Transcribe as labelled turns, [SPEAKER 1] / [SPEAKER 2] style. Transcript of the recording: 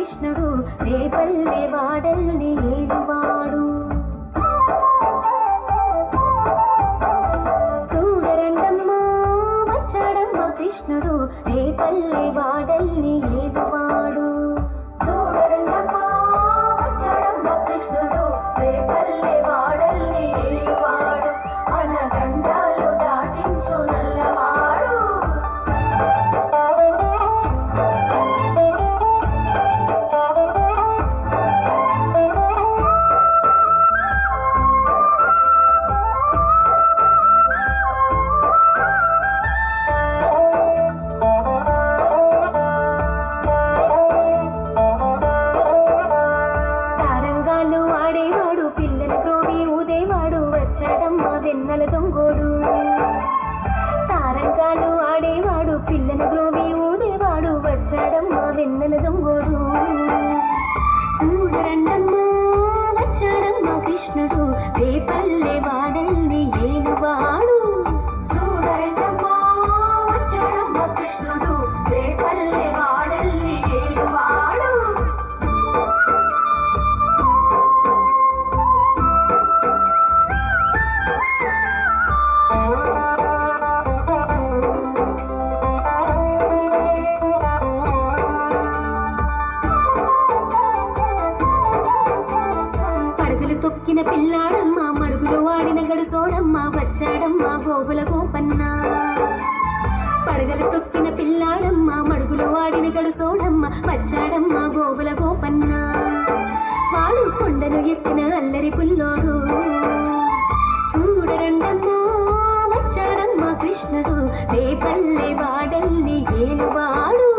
[SPEAKER 1] కృష్ణుడు రేపల్లె వాడల్ని ఏలువాడు. చూడరండమ్మా వచ్చాడమ్మా కృష్ణుడు రేపల్లె వాడల్ని ఏలువాడు. చూడరండమ్మా వచ్చాడమ్మా కృష్ణుడు రేపల్లె వాడల్ని ఏలువాడు. అనగండాలు దాటించు నల్లవాడు. ఆడేవాడు పిల్లల క్రోవి ఊదేవాడు వచ్చాడమ్మా వెన్నెల దొంగోడు. తారంగాలు ఆడేవాడు పిల్లల క్రోవి ఊదేవాడు వచ్చాడమ్మా వెన్నెల దొంగోడు. చూడరండమ్మా వచ్చాడమ్మా కృష్ణుడు రేపల్లె వాడల్ని ఏలువాడు. చూడరండమ్మా వచ్చాడమ్మా కృష్ణుడు రేపల్లె వాడల్ని ఏలువాడు. పడుగులు తొక్కిన పిల్లాడమ్మ మడుగులు వాడిన గడుసోడమ్మ వచ్చాడమ్మ గోవుల గోపన్న. పడగలు తొక్కిన పిల్లాడమ్మ మడుగులు వాడిన గడుసోడమ్మ వచ్చాడమ్మ గోవుల గోపన్న. వాడు కొండను ఎత్తిన అల్లరి పుల్లోడు. చూడరండమ్మా వచ్చాడమ్మ కృష్ణుడు రేపల్లె వాడల్ని ఏలువాడు.